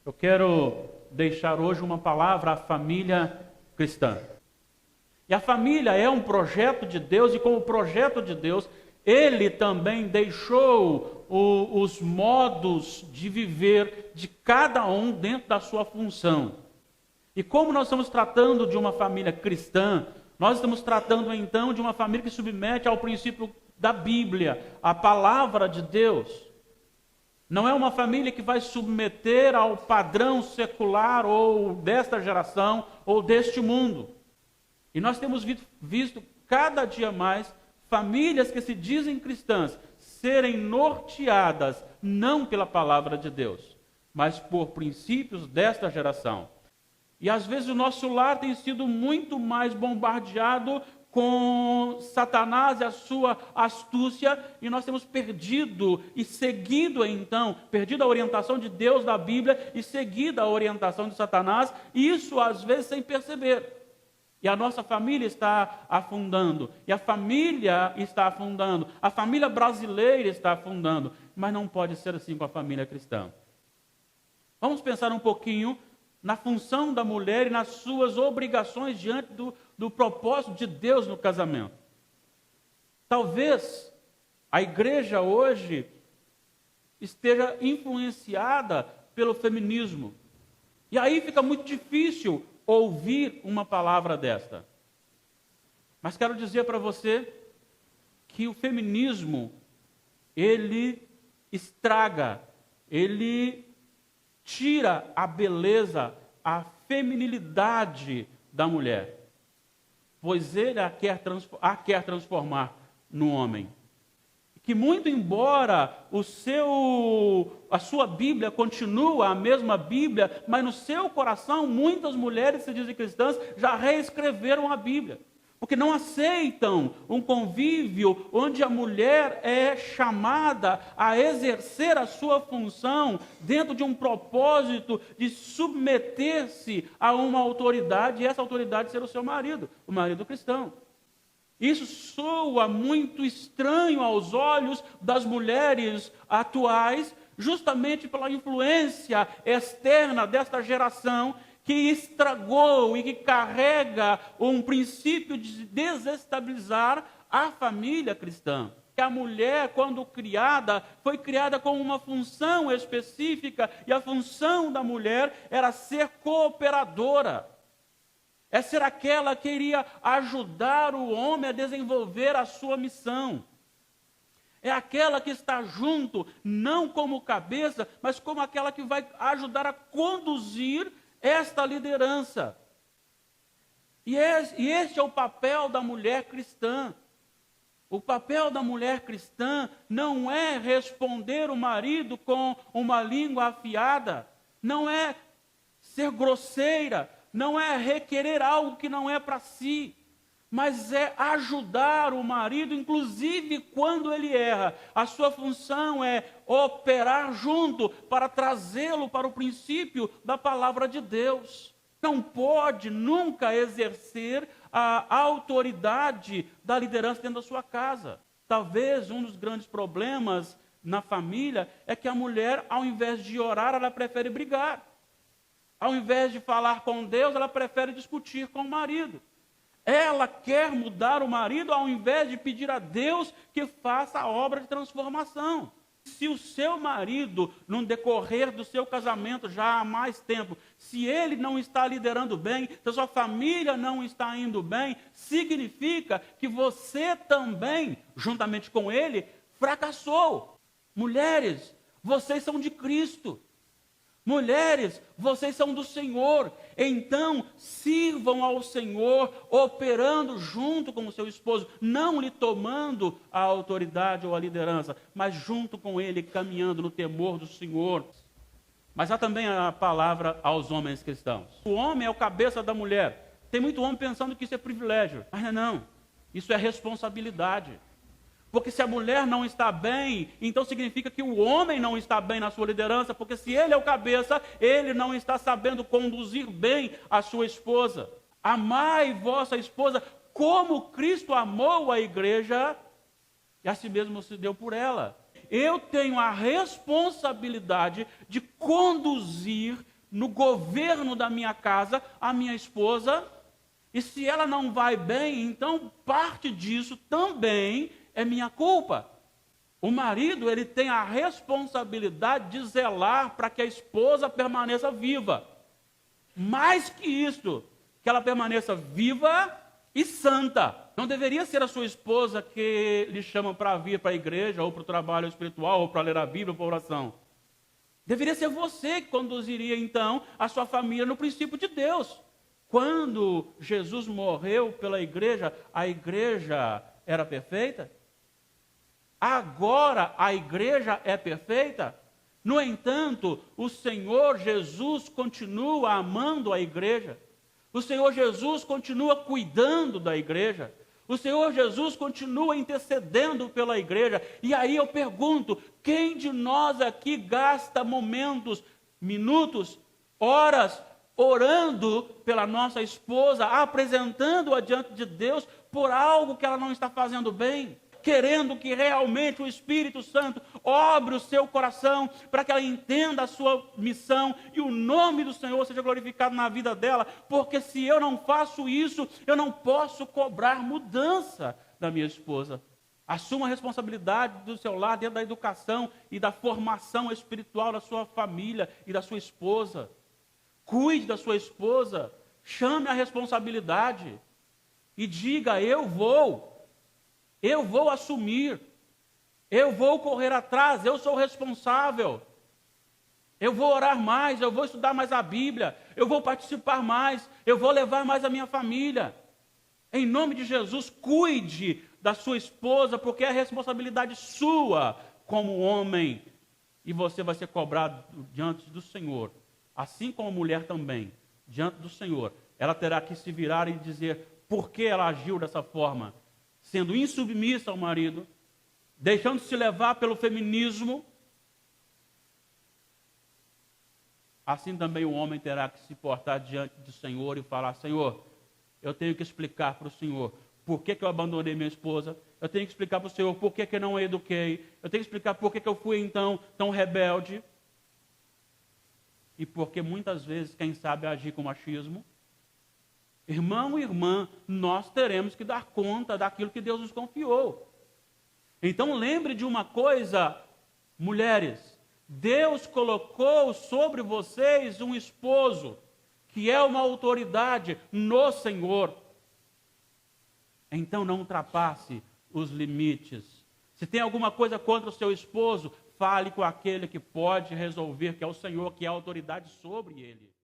Eu quero deixar hoje uma palavra à família cristã. E a família é um projeto de Deus, e como projeto de Deus, Ele também deixou os modos de viver de cada um dentro da sua função. E como nós estamos tratando de uma família cristã, nós estamos tratando então de uma família que submete ao princípio da Bíblia, a palavra de Deus. Não é uma família que vai submeter ao padrão secular ou desta geração ou deste mundo. E nós temos visto cada dia mais famílias que se dizem cristãs serem norteadas não pela palavra de Deus, mas por princípios desta geração. E às vezes o nosso lar tem sido muito mais bombardeado com Satanás e a sua astúcia, e nós temos perdido e seguido então, perdido a orientação de Deus da Bíblia e seguido a orientação de Satanás, e isso às vezes sem perceber. E a nossa família está afundando, e a família está afundando, a família brasileira está afundando, mas não pode ser assim com a família cristã. Vamos pensar um pouquinho na função da mulher e nas suas obrigações diante do propósito de Deus no casamento. Talvez a igreja hoje esteja influenciada pelo feminismo. E aí fica muito difícil ouvir uma palavra desta. Mas quero dizer para você que o feminismo, ele estraga, ele tira a beleza, a feminilidade da mulher. Pois ele a quer transformar no homem. Que muito embora a sua Bíblia continua a mesma Bíblia, mas no seu coração muitas mulheres que se dizem cristãs já reescreveram a Bíblia. Porque não aceitam um convívio onde a mulher é chamada a exercer a sua função dentro de um propósito de submeter-se a uma autoridade, e essa autoridade ser o seu marido, o marido cristão. Isso soa muito estranho aos olhos das mulheres atuais, justamente pela influência externa desta geração que estragou e que carrega um princípio de desestabilizar a família cristã. A mulher, quando criada, foi criada com uma função específica, e a função da mulher era ser cooperadora. É ser aquela que iria ajudar o homem a desenvolver a sua missão. É aquela que está junto, não como cabeça, mas como aquela que vai ajudar a conduzir esta liderança. E este é o papel da mulher cristã. O papel da mulher cristã não é responder o marido com uma língua afiada, não é ser grosseira, não é requerer algo que não é para si, mas é ajudar o marido, inclusive quando ele erra. A sua função é operar junto para trazê-lo para o princípio da palavra de Deus. Não pode nunca exercer a autoridade da liderança dentro da sua casa. Talvez um dos grandes problemas na família é que a mulher, ao invés de orar, ela prefere brigar. Ao invés de falar com Deus, ela prefere discutir com o marido. Ela quer mudar o marido ao invés de pedir a Deus que faça a obra de transformação. Se o seu marido, no decorrer do seu casamento já há mais tempo, se ele não está liderando bem, se a sua família não está indo bem, significa que você também, juntamente com ele, fracassou. Mulheres, vocês são de Cristo. Mulheres, vocês são do Senhor, então sirvam ao Senhor, operando junto com o seu esposo, não lhe tomando a autoridade ou a liderança, mas junto com ele, caminhando no temor do Senhor. Mas há também a palavra aos homens cristãos. O homem é o cabeça da mulher. Tem muito homem pensando que isso é privilégio, mas não, isso é responsabilidade. Porque se a mulher não está bem, então significa que o homem não está bem na sua liderança, porque se ele é o cabeça, ele não está sabendo conduzir bem a sua esposa. Amai vossa esposa como Cristo amou a igreja e a si mesmo se deu por ela. Eu tenho a responsabilidade de conduzir no governo da minha casa a minha esposa, e se ela não vai bem, então parte disso também é minha culpa. O marido, ele tem a responsabilidade de zelar para que a esposa permaneça viva. Mais que isso, que ela permaneça viva e santa. Não deveria ser a sua esposa que lhe chama para vir para a igreja, ou para o trabalho espiritual, ou para ler a Bíblia, ou para a oração. Deveria ser você que conduziria, então, a sua família no princípio de Deus. Quando Jesus morreu pela igreja, a igreja era perfeita? Agora a igreja é perfeita? No entanto, o Senhor Jesus continua amando a igreja. O Senhor Jesus continua cuidando da igreja. O Senhor Jesus continua intercedendo pela igreja. E aí eu pergunto, quem de nós aqui gasta momentos, minutos, horas, orando pela nossa esposa, apresentando-a diante de Deus por algo que ela não está fazendo bem? Querendo que realmente o Espírito Santo obre o seu coração para que ela entenda a sua missão e o nome do Senhor seja glorificado na vida dela, porque se eu não faço isso, eu não posso cobrar mudança da minha esposa. Assuma a responsabilidade do seu lar dentro da educação e da formação espiritual da sua família e da sua esposa. Cuide da sua esposa, chame a responsabilidade e diga: eu vou assumir, eu vou correr atrás, eu sou responsável, eu vou orar mais, eu vou estudar mais a Bíblia, eu vou participar mais, eu vou levar mais a minha família. Em nome de Jesus, cuide da sua esposa, porque é responsabilidade sua como homem, e você vai ser cobrado diante do Senhor, assim como a mulher também, diante do Senhor. Ela terá que se virar e dizer por que ela agiu dessa forma, sendo insubmissa ao marido, deixando-se levar pelo feminismo. Assim também o homem terá que se portar diante do Senhor e falar: Senhor, eu tenho que explicar para o Senhor por que eu abandonei minha esposa, eu tenho que explicar para o Senhor por que eu não a eduquei, eu tenho que explicar por que eu fui então tão rebelde, e porque muitas vezes, quem sabe agir com machismo. Irmão e irmã, nós teremos que dar conta daquilo que Deus nos confiou. Então lembre de uma coisa, mulheres: Deus colocou sobre vocês um esposo, que é uma autoridade no Senhor. Então não ultrapasse os limites. Se tem alguma coisa contra o seu esposo, fale com aquele que pode resolver, que é o Senhor, que é a autoridade sobre ele.